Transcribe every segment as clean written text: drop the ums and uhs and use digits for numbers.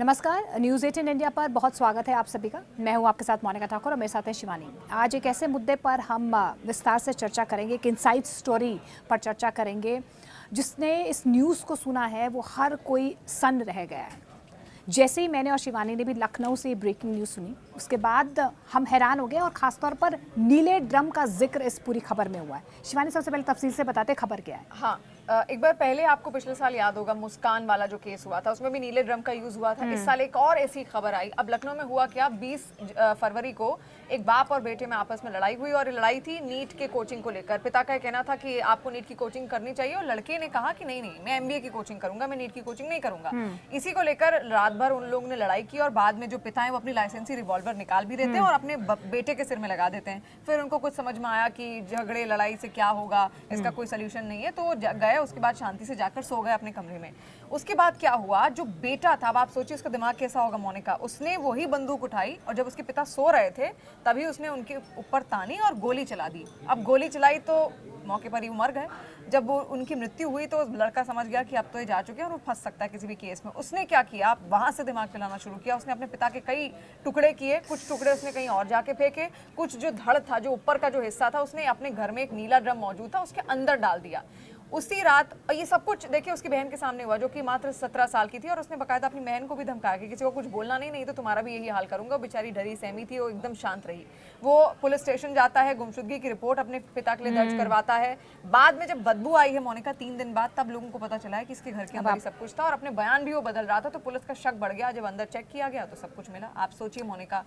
नमस्कार, news 18 India पर बहुत स्वागत है आप सभी का। मैं हूं आपके साथ मोनिका ठाकुर और मेरे साथ है शिवानी। आज एक ऐसे मुद्दे पर हम विस्तार से चर्चा करेंगे, एक इनसाइड स्टोरी पर चर्चा करेंगे। जिसने इस न्यूज़ को सुना है वो हर कोई सन्न रह गया है। जैसे ही मैंने और शिवानी ने भी लखनऊ से ब्रेकिंग न्यूज़ सुनी, उसके बाद हम हैरान हो गए और ख़ासतौर पर नीले ड्रम का जिक्र इस पूरी खबर में हुआ है। शिवानी, सबसे पहले तफसील से बताते खबर क्या है। हाँ, एक बार पहले आपको पिछले साल याद होगा मुस्कान वाला जो केस हुआ था, उसमें भी नीले ड्रम का यूज हुआ था। इस साल एक और ऐसी खबर आई। अब लखनऊ में हुआ क्या, 20 फरवरी को एक बाप और बेटे में आपस में लड़ाई हुई और लड़ाई थी नीट के कोचिंग को लेकर। पिता का कहना था कि आपको नीट की कोचिंग करनी चाहिए और लड़के ने कहा कि नहीं, मैं एमबीए की कोचिंग करूंगा, मैं नीट की कोचिंग नहीं करूंगा। इसी को लेकर रात भर उन लोगों ने लड़ाई की और बाद में जो पिता है वो अपनी लाइसेंसी रिवॉल्वर निकाल भी देते हैं और अपने बेटे के सिर में लगा देते हैं। फिर उनको कुछ समझ में आया कि झगड़े लड़ाई से क्या होगा, इसका कोई सोल्यूशन नहीं है, तो गए। उसके बाद शांति से जाकर सो गए अपने कमरे में। उसके बाद क्या हुआ, जो बेटा था, अब आप सोचिए उसका दिमाग कैसा होगा मोनिका, उसने वही बंदूक उठाई और जब उसके पिता सो रहे थे तभी उसने उनके ऊपर तानी और गोली चला दी। अब गोली चलाई तो मौके पर ही वो मर गए। जब वो उनकी मृत्यु हुई तो लड़का समझ गया कि अब तो ये जा चुके हैं और वो फंस सकता है किसी भी केस में। उसने क्या किया, वहां से दिमाग चलाना शुरू किया। उसने अपने पिता के कई टुकड़े किए, कुछ टुकड़े उसने कहीं और जाके फेंके, कुछ जो धड़ था, जो ऊपर का जो हिस्सा था, उसने अपने घर में एक नीला ड्रम मौजूद था उसके अंदर डाल दिया। उसी रात ये सब कुछ देखिए उसकी बहन के सामने हुआ, जो कि मात्र 17 साल की थी, और उसने बकायदा अपनी बहन को भी धमकाया कि किसी को कुछ बोलना नहीं तो तुम्हारा भी यही हाल करूंगा। बेचारी डरी सहमी थी, वो एकदम शांत रही। वो पुलिस स्टेशन जाता है, गुमशुदगी की रिपोर्ट अपने पिता के लिए दर्ज करवाता है। बाद में जब बदबू आई है मोनिका 3 दिन बाद, तब लोगों को पता चला है कि इसके घर के अंदर सब कुछ था और अपने बयान भी वो बदल रहा था, तो पुलिस का शक बढ़ गया। जब अंदर चेक किया गया तो सब कुछ मिला। आप सोचिए मोनिका,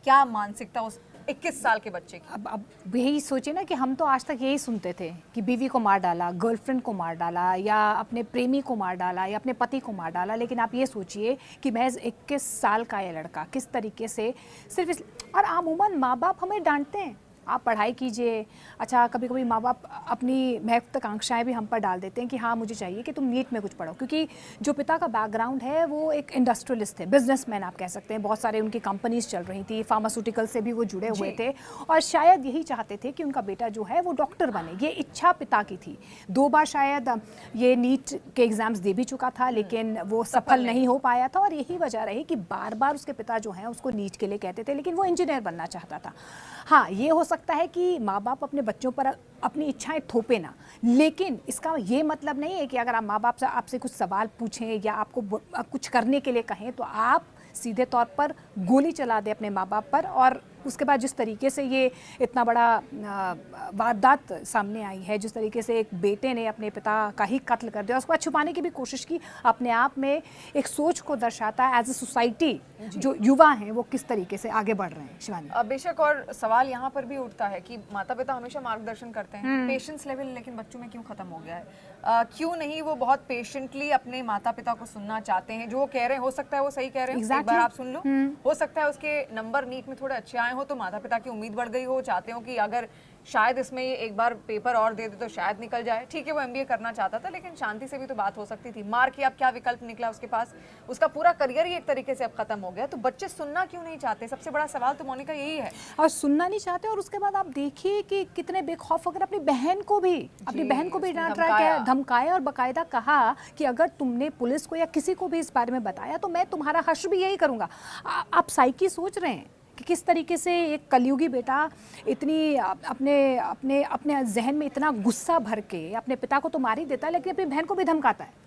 क्या मानसिकता उस 21 साल के बच्चे की। अब यही सोचिए ना कि हम तो आज तक यही सुनते थे कि बीवी को मार डाला, गर्लफ्रेंड को मार डाला, या अपने प्रेमी को मार डाला, या अपने पति को मार डाला। लेकिन आप ये सोचिए कि महज 21 साल का ये लड़का किस तरीके से सिर्फ और अमूमन माँ बाप हमें डांटते हैं, आप पढ़ाई कीजिए। अच्छा, कभी कभी माँ बाप अपनी महत्वाकांक्षाएं भी हम पर डाल देते हैं कि हाँ मुझे चाहिए कि तुम नीट में कुछ पढ़ो, क्योंकि जो पिता का बैकग्राउंड है वो एक इंडस्ट्रियलिस्ट थे, बिजनेसमैन आप कह सकते हैं। बहुत सारे उनकी कंपनीज चल रही थी, फार्मास्यूटिकल से भी वो जुड़े हुए थे और शायद यही चाहते थे कि उनका बेटा जो है वो डॉक्टर बने। ये इच्छा पिता की थी। 2 बार शायद ये नीट के एग्जाम्स दे भी चुका था, लेकिन वो सफल नहीं हो पाया था और यही वजह रही कि बार बार उसके पिता जो हैं उसको नीट के लिए कहते थे, लेकिन वो इंजीनियर बनना चाहता था। हाँ, ये हो सकता है कि माँ बाप अपने बच्चों पर अपनी इच्छाएं थोपे ना, लेकिन इसका ये मतलब नहीं है कि अगर आप माँ बाप से आपसे कुछ सवाल पूछें या आपको कुछ करने के लिए कहें तो आप सीधे तौर पर गोली चला दें अपने माँ बाप पर। और उसके बाद जिस तरीके से ये इतना बड़ा वारदात सामने आई है, जिस तरीके से एक बेटे ने अपने पिता का ही कत्ल कर दिया, उसको छुपाने की भी कोशिश की, अपने आप में एक सोच को दर्शाता है एज ए सोसाइटी जो युवा हैं वो किस तरीके से आगे बढ़ रहे हैं। शिवानी, बेशक, और सवाल यहाँ पर भी उठता है कि माता पिता हमेशा मार्गदर्शन करते हैं, पेशेंस लेवल लेकिन बच्चों में क्यों खत्म हो गया है? क्यों नहीं वो बहुत पेशेंटली अपने माता पिता को सुनना चाहते हैं, जो वो कह रहे हैं। हो सकता है वो सही कह रहे हैं, एक बार आप सुन लो। हो सकता है उसके नंबर नीट में थोड़े अच्छे आए हो तो माता पिता की उम्मीद बढ़ गई हो, चाहते हो कि अगर शायद इसमें ये एक बार पेपर और दे दे तो शायद निकल जाए। ठीक है, वो एमबीए करना चाहता था, लेकिन शांति से भी तो बात हो सकती थी। मार के अब क्या विकल्प निकला उसके पास? उसका पूरा करियर ही एक तरीके से अब खत्म हो गया। तो बच्चे सुनना क्यों नहीं चाहते? सबसे बड़ा सवाल तो मोनिका यही है। और सुनना नहीं चाहते, और उसके बाद आप देखिए कि कितने बेखौफ होकर अपनी बहन को भी डांट रहा है, धमकाया और बाकायदा कहा कि अगर तुमने पुलिस को या किसी को भी इस बारे में बताया तो मैं तुम्हारा हश्र भी यही करूंगा। आप साइकी सोच रहे हैं कि किस तरीके से एक कलयुगी बेटा इतनी अपने अपने अपने जहन में इतना गुस्सा भर के अपने पिता को तो मार ही देता है, लेकिन अपनी बहन को भी धमकाता है।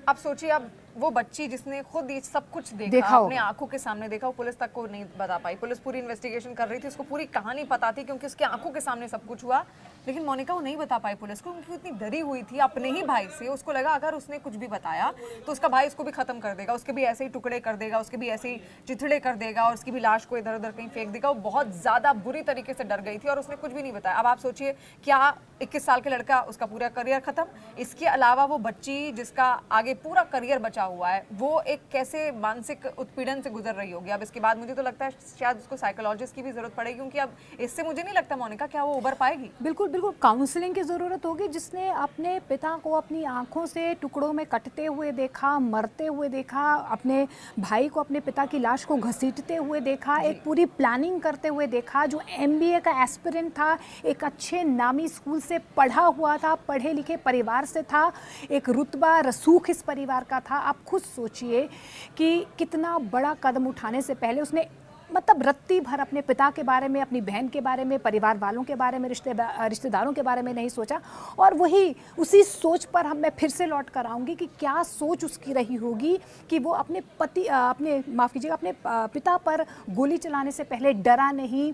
अब सोचिए, अब वो बच्ची जिसने खुद ये सब कुछ देखा अपने आंखों के सामने देखा, वो पुलिस तक को नहीं बता पाई। पुलिस पूरी इन्वेस्टिगेशन कर रही थी, उसको पूरी कहानी पता थी क्योंकि उसकी आंखों के सामने सब कुछ हुआ, लेकिन मोनिका वो नहीं बता पाई पुलिस को क्योंकि इतनी डरी हुई थी अपने ही भाई से। उसको लगा अगर उसने कुछ भी बताया तो उसका भाई उसको भी खत्म कर देगा, उसके भी ऐसे ही टुकड़े कर देगा, उसके भी ऐसे ही चिथड़े कर देगा और उसकी भी लाश को इधर उधर कहीं फेंक देगा। वो बहुत ज्यादा बुरी तरीके से डर गई थी और उसने कुछ भी नहीं बताया। अब आप सोचिए, क्या 21 साल के लड़का, उसका पूरा करियर खत्म, इसके अलावा वो बच्ची जिसका आगे पूरा करियर बचा हुआ है, वो एक कैसे मानसिक उत्पीड़न से गुजर रही होगी। अब इसके बाद मुझे तो लगता है शायद उसको साइकोलॉजिस्ट की भी जरूरत पड़ेगी, क्योंकि अब इससे मुझे नहीं लगता मोनिका क्या वो उबर पाएगी। बिल्कुल बिल्कुल काउंसलिंग की ज़रूरत होगी। जिसने अपने पिता को अपनी आंखों से टुकड़ों में कटते हुए देखा, मरते हुए देखा, अपने भाई को अपने पिता की लाश को घसीटते हुए देखा, एक पूरी प्लानिंग करते हुए देखा, जो एमबीए का एस्पिरेंट था, एक अच्छे नामी स्कूल से पढ़ा हुआ था, पढ़े लिखे परिवार से था, एक रुतबा रसूख इस परिवार का था। आप खुद सोचिए कि कितना बड़ा कदम उठाने से पहले उसने मतलब रत्ती भर अपने पिता के बारे में, अपनी बहन के बारे में, परिवार वालों के बारे में, रिश्तेदारों के बारे में नहीं सोचा। और वही उसी सोच पर मैं फिर से लौट कर आऊँगी कि क्या सोच उसकी रही होगी कि वो अपने माफ़ कीजिएगा, अपने पिता पर गोली चलाने से पहले डरा नहीं।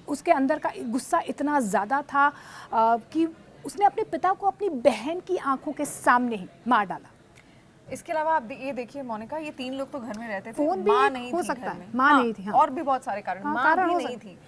उसके अंदर का गुस्सा इतना ज़्यादा था कि उसने अपने पिता को अपनी बहन की आंखों के सामने ही मार डाला। इसके अलावा आप ये देखिए मोनिका, ये 3 लोग तो घर में रहते थे, फोन भी माँ नहीं हो थी सकता घर में, है, माँ नहीं थी, हाँ। और भी बहुत सारे कारण, माँ कारण भी हो नहीं थी।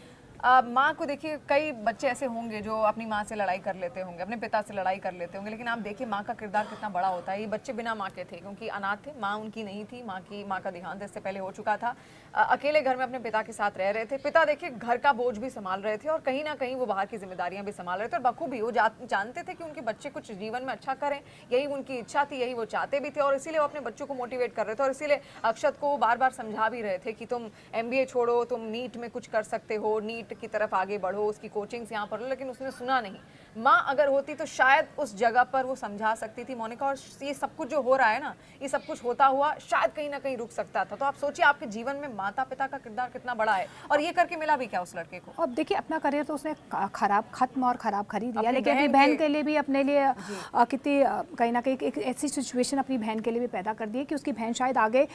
माँ को देखिए, कई बच्चे ऐसे होंगे जो अपनी माँ से लड़ाई कर लेते होंगे, अपने पिता से लड़ाई कर लेते होंगे, लेकिन आप देखिए माँ का किरदार कितना बड़ा होता है। ये बच्चे बिना माँ के थे क्योंकि अनाथ थे, माँ उनकी नहीं थी, माँ का देहांत इससे पहले हो चुका था। अकेले घर में अपने पिता के साथ रह रहे थे। पिता देखिए घर का बोझ भी संभाल रहे थे और कहीं ना कहीं वो बाहर की जिम्मेदारियां भी संभाल रहे थे, और बखूबी वो जानते थे कि उनके बच्चे कुछ जीवन में अच्छा करें, यही उनकी इच्छा थी, यही वो चाहते भी थे, और इसीलिए वो अपने बच्चों को मोटिवेट कर रहे थे। और इसीलिए अक्षत को बार बार समझा भी रहे थे कि तुम एमबीए छोड़ो, तुम नीट में कुछ कर सकते हो, नीट की तरफ आगे बढ़ो, उसकी कोचिंग्स यहाँ पर लो, लेकिन उसने सुना नहीं। माँ अगर होती तो शायद उस जगह पर वो समझा सकती थी मोनिका। और ये सब कुछ जो हो रहा है ना, ये सब कुछ होता हुआ शायद कहीं ना कहीं रुक सकता था। तो आप सोचिए आपके जीवन में माता पिता का किरदार कितना बड़ा है, और ये करके मिला भी क्या उस लड़के को। अब देखिए अपना करियर तो उसने खराब खत्म और खराब खरीद दिया, अपनी लेकिन अपनी बहन बहन के के लिए भी, अपने लिए कितनी कहीं ना कहीं एक ऐसी सिचुएशन अपनी बहन के लिए भी पैदा कर दी है कि उसकी बहन शायद आगे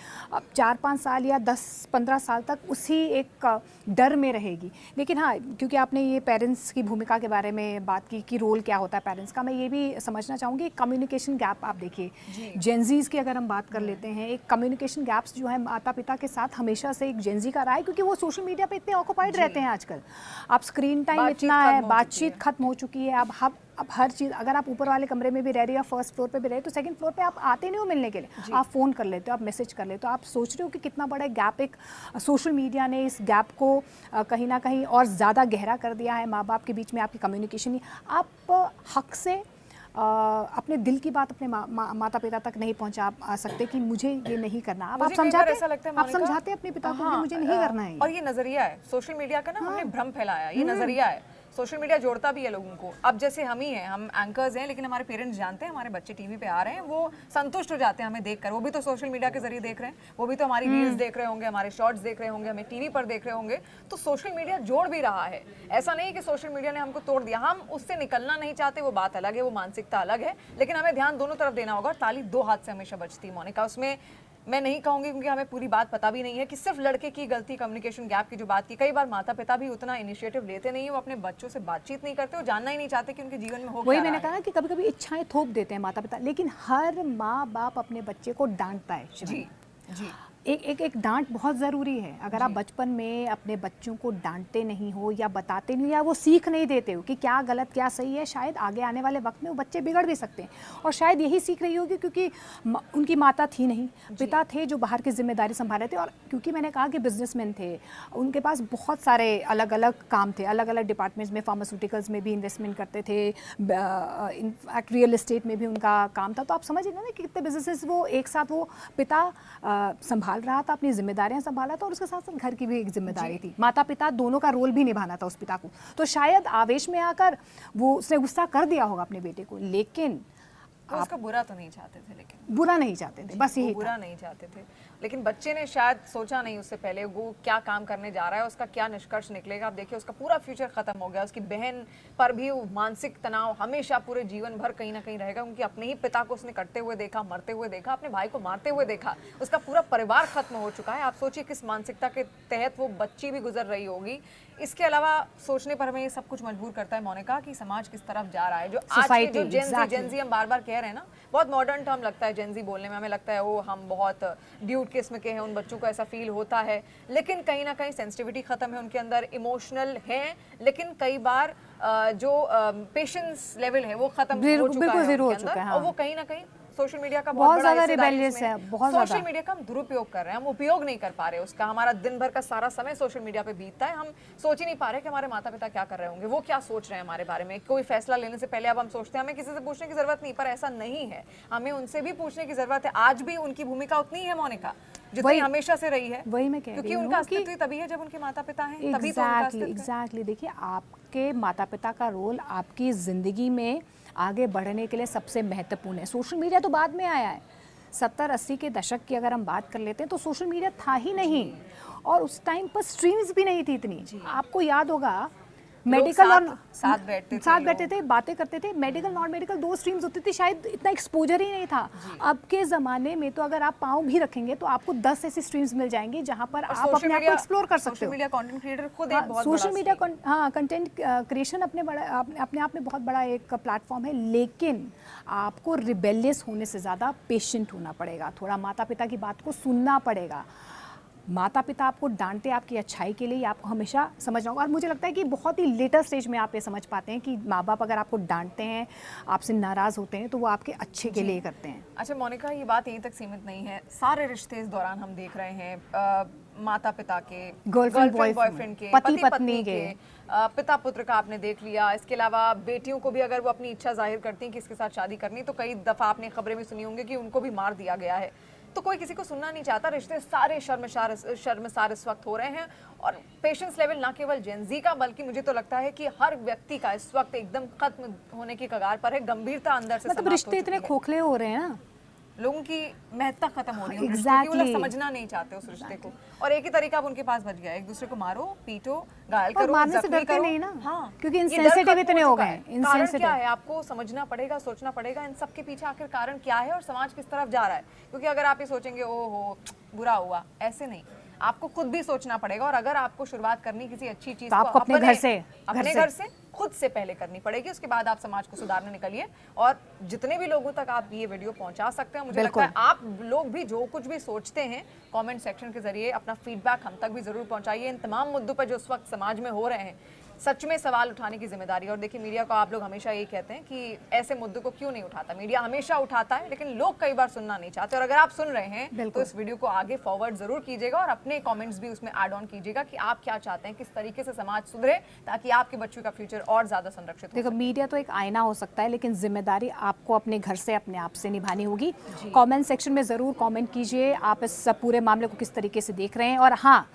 4-5 साल या 10-15 साल तक उसी एक डर में रहेगी। लेकिन हाँ, क्योंकि आपने ये पेरेंट्स की भूमिका के बारे में बात की कि रोल क्या होता है पेरेंट्स का, मैं ये भी समझना चाहूँगी कम्युनिकेशन गैप। आप देखिए जेंजीज की अगर हम बात कर लेते हैं, एक कम्युनिकेशन गैप्स जो है माता पिता के साथ हमेशा से एक जेंजी का रहा है, क्योंकि वो सोशल मीडिया पे इतने ऑक्युपाइड रहते हैं आजकल। आप स्क्रीन टाइम इतना है, बातचीत खत्म हो चुकी है। अब हर चीज़, अगर आप ऊपर वाले कमरे में भी रह रही है या फर्स्ट फ्लोर पे भी रहे, तो सेकंड फ्लोर पे आप आते नहीं हो मिलने के लिए, आप फ़ोन कर लेते हो, आप मैसेज कर लेते हो। आप सोच रहे हो कि कितना बड़ा गैप एक सोशल मीडिया ने इस गैप को कहीं ना कहीं और ज़्यादा गहरा कर दिया है। माँ बाप के बीच में आपकी कम्युनिकेशन ही, आप हक से अपने दिल की बात अपने माता पिता तक नहीं पहुंचा सकते कि मुझे ये नहीं करना। आप समझाते अपने पिता को कि मुझे नहीं करना है। और ये नजरिया है सोशल मीडिया का ना, हमने भ्रम फैलाया, ये नजरिया है। सोशल मीडिया जोड़ता भी है लोगों को। अब जैसे हम ही हैं, हम एंकर्स हैं, लेकिन हमारे पेरेंट्स जानते हैं हमारे बच्चे टीवी पे आ रहे हैं, वो संतुष्ट हो जाते हैं हमें देखकर। वो भी तो सोशल मीडिया के जरिए देख रहे हैं, वो भी तो हमारी रील्स देख रहे होंगे, हमारे शॉर्ट्स देख रहे होंगे, हमें टीवी पर देख रहे होंगे। तो सोशल मीडिया जोड़ भी रहा है। ऐसा नहीं कि सोशल मीडिया ने हमको तोड़ दिया, हम उससे निकलना नहीं चाहते, वो बात अलग है, वो मानसिकता अलग है, लेकिन हमें ध्यान दोनों तरफ देना होगा। ताली 2 हाथ से हमेशा बजती है मोनिका। उसमें मैं नहीं कहूंगी, क्योंकि हमें पूरी बात पता भी नहीं है, कि सिर्फ लड़के की गलती, कम्युनिकेशन गैप की जो बात की, कई बार माता पिता भी उतना इनिशिएटिव लेते नहीं है, वो अपने बच्चों से बातचीत नहीं करते, वो जानना ही नहीं चाहते कि उनके जीवन में हो क्या वही रहा मैंने है। कहा कि कभी कभी इच्छाएं थोप देते हैं माता पिता, लेकिन हर माँ बाप अपने बच्चे को डांटता है। जी जी, एक डांट बहुत ज़रूरी है। अगर आप बचपन में अपने बच्चों को डांटते नहीं हो या बताते नहीं, या वो सीख नहीं देते हो कि क्या गलत क्या सही है, शायद आगे आने वाले वक्त में वो बच्चे बिगड़ भी सकते हैं। और शायद यही सीख रही होगी क्योंकि उनकी माता थी नहीं, पिता थे जो बाहर की जिम्मेदारी संभाल रहे थे। और क्योंकि मैंने कहा कि बिजनेसमैन थे, उनके पास बहुत सारे अलग अलग काम थे, अलग अलग डिपार्टमेंट्स में, फार्मास्यूटिकल्स में भी इन्वेस्टमेंट करते थे, इनफैक्ट रियल एस्टेट में भी उनका काम था। तो आप समझिए ना कि कितने बिजनेसेस वो एक साथ वो पिता संभाल रहा था, अपनी जिम्मेदारियां संभाला था, और उसके साथ साथ घर की भी एक जिम्मेदारी थी। माता पिता दोनों का रोल भी निभाना था उस पिता को। तो शायद आवेश में आकर वो उसने गुस्सा कर दिया होगा अपने बेटे को, लेकिन तो उसका बुरा तो नहीं चाहते थे, लेकिन बुरा नहीं चाहते थे, बस यही बुरा नहीं चाहते थे। लेकिन बच्चे ने शायद सोचा नहीं उससे पहले वो क्या काम करने जा रहा है, उसका क्या निष्कर्ष निकलेगा। आप देखिए उसका पूरा फ्यूचर खत्म हो गया। उसकी बहन पर भी मानसिक तनाव हमेशा पूरे जीवन भर कहीं ना कहीं रहेगा, क्योंकि अपने ही पिता को उसने कटते हुए देखा, मरते हुए देखा, अपने भाई को मारते हुए देखा। उसका पूरा परिवार खत्म हो चुका है। आप सोचिए किस मानसिकता के तहत वो बच्ची भी गुजर रही होगी। इसके अलावा सोचने पर हमें ये सब कुछ मजबूर करता है मोनिका कि समाज किस तरफ जा रहा है। जो आज की जो जेंजी हम बार बार कह रहे हैं ना, बहुत मॉडर्न टर्म लगता है जेंजी बोलने में, हमें लगता है वो हम बहुत ड्यूट किस्म के हैं, उन बच्चों को ऐसा फील होता है, लेकिन कहीं ना कहीं सेंसिटिविटी खत्म है उनके अंदर, इमोशनल हैं, लेकिन कई बार जो पेशेंस लेवल है वो खत्म हो चुका है उनके अंदर, और वो कहीं ना कहीं सोशल मीडिया का बहुत बड़ा ज्यादा हिस्सेदारी rebellious इसमें है, बहुत सोशल ज्यादा। मीडिया का हम दुरुपयोग कर रहे हैं, हम उपयोग नहीं कर पा रहे उसका। हमारा दिन भर का सारा समय सोशल मीडिया पे बीतता है, हम सोच ही नहीं पा रहे कि हमारे माता पिता क्या कर रहे होंगे, वो क्या सोच रहे हैं हमारे बारे में। कोई फैसला लेने से पहले अब हम सोचते हैं हमें किसी से पूछने की जरूरत नहीं, पर ऐसा नहीं है, हमें उनसे भी पूछने की जरूरत है। आज भी उनकी भूमिका उतनी ही है मोनिका जितनी हमेशा से रही है, वही मैं कह रही क्योंकि हूँ उनका कि अस्तित्व ही तभी है जब उनके माता पिता हैं, तभी तो उनका अस्तित्व है। एग्जैक्टली देखिए, आपके माता पिता का रोल आपकी ज़िंदगी में आगे बढ़ने के लिए सबसे महत्वपूर्ण है। सोशल मीडिया तो बाद में आया है। 70-80 के दशक की अगर हम बात कर लेते हैं तो सोशल मीडिया था ही नहीं, और उस टाइम पर स्ट्रीम्स भी नहीं थी इतनी। आपको याद होगा मेडिकल और साथ बैठते थे, बातें करते थे। मेडिकल नॉन मेडिकल 2 स्ट्रीम्स होती थी, शायद इतना एक्सपोजर ही नहीं था। अब के ज़माने में तो अगर आप पाँव भी रखेंगे तो आपको 10 ऐसी स्ट्रीम्स मिल जाएंगी जहाँ पर आप अपने आप को एक्सप्लोर कर सकते हो। सोशल मीडिया कंटेंट क्रिएटर खुद एक बहुत सोशल बड़ा मीडिया कंटेंट क्रिएशन अपने आप में बहुत बड़ा एक प्लेटफॉर्म है, लेकिन आपको रिबेलियस होने से ज़्यादा पेशेंट होना पड़ेगा, थोड़ा माता पिता की बात को सुनना पड़ेगा। माता पिता आपको डांटते आपकी अच्छाई के लिए, आपको हमेशा समझना होगा। और मुझे लगता है कि बहुत ही लेटर स्टेज में आप ये समझ पाते हैं कि माँ बाप अगर आपको डांटते हैं, आपसे नाराज़ होते हैं, तो वो आपके अच्छे के लिए करते हैं। अच्छा मोनिका, ये बात यहीं तक सीमित नहीं है, सारे रिश्ते इस दौरान हम देख रहे हैं, माता पिता के, गर्लफ्रेंड बॉयफ्रेंड के, पति पत्नी पत्नी के, पिता पुत्र का आपने देख लिया। इसके अलावा बेटियों को भी अगर वो अपनी इच्छा जाहिर करती हैं कि इसके साथ शादी करनी, तो कई दफ़ा आपने खबरें भी सुनी होंगी कि उनको भी मार दिया गया है। तो कोई किसी को सुनना नहीं चाहता, रिश्ते सारे शर्मसार इस वक्त हो रहे हैं, और पेशेंस लेवल ना केवल जेनजी का बल्कि मुझे तो लगता है कि हर व्यक्ति का इस वक्त एकदम खत्म होने की कगार पर है। गंभीरता अंदर से मतलब समाप्त रिश्ते हो इतने चुकी है। खोखले हो रहे हैं ना, लोगों की महत्ता खत्म हो रही है, उन रिश्तों की, वो लोग Exactly. समझना नहीं चाहते उस रिश्ते को। और एक ही तरीका अब उनके पास बच गया है, एक दूसरे को मारो, पीटो, घायल और करो, मारने से जख्मी डरते करो। नहीं ना, हाँ, क्योंकि ये डर insensitive खत्म इतने हो चुका गए है। हैं, कारण insensitive। क्या है आपको समझना पड़ेगा, सोचना पड़ेगा इन सब के पीछे आखिर कारण क्या है और समाज किस तरफ जा रहा है। क्योंकि अगर आप ये सोचेंगे ओहो बुरा हुआ, ऐसे नहीं, आपको खुद भी सोचना पड़ेगा। और अगर आपको शुरुआत करनी किसी अच्छी चीज तो आपको अपने घर से खुद से पहले करनी पड़ेगी, उसके बाद आप समाज को सुधारने निकलिए। और जितने भी लोगों तक आप ये वीडियो पहुंचा सकते हैं, मुझे लगता है आप लोग भी जो कुछ भी सोचते हैं कमेंट सेक्शन के जरिए अपना फीडबैक हम तक भी जरूर पहुंचाइए। इन तमाम मुद्दों पर जो उस वक्त समाज में हो रहे हैं, सच में सवाल उठाने की जिम्मेदारी। और देखिए, मीडिया को आप लोग हमेशा यही कहते हैं कि ऐसे मुद्दों को क्यों नहीं उठाता। मीडिया हमेशा उठाता है, लेकिन लोग कई बार सुनना नहीं चाहते। और अगर आप सुन रहे हैं तो इस वीडियो को आगे फॉरवर्ड जरूर कीजिएगा और अपने कमेंट्स भी उसमें ऐड ऑन कीजिएगा कि आप क्या चाहते हैं, किस तरीके से समाज सुधरे ताकि आपके बच्चों का फ्यूचर और ज्यादा संरक्षित हो। देखो, मीडिया तो एक आईना हो सकता है, लेकिन जिम्मेदारी आपको अपने घर से अपने आप से निभानी होगी। कमेंट सेक्शन में ज़रूर कमेंट कीजिए आप इस पूरे मामले को किस तरीके से देख रहे हैं। और हाँ,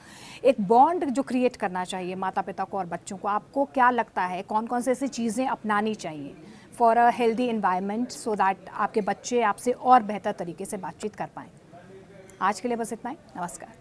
एक बॉन्ड जो क्रिएट करना चाहिए माता पिता को और बच्चों को, आपको क्या लगता है कौन कौन से ऐसी चीज़ें अपनानी चाहिए for a healthy environment, so that आपके बच्चे आपसे और बेहतर तरीके से बातचीत कर पाएँ। आज के लिए बस इतना ही। नमस्कार।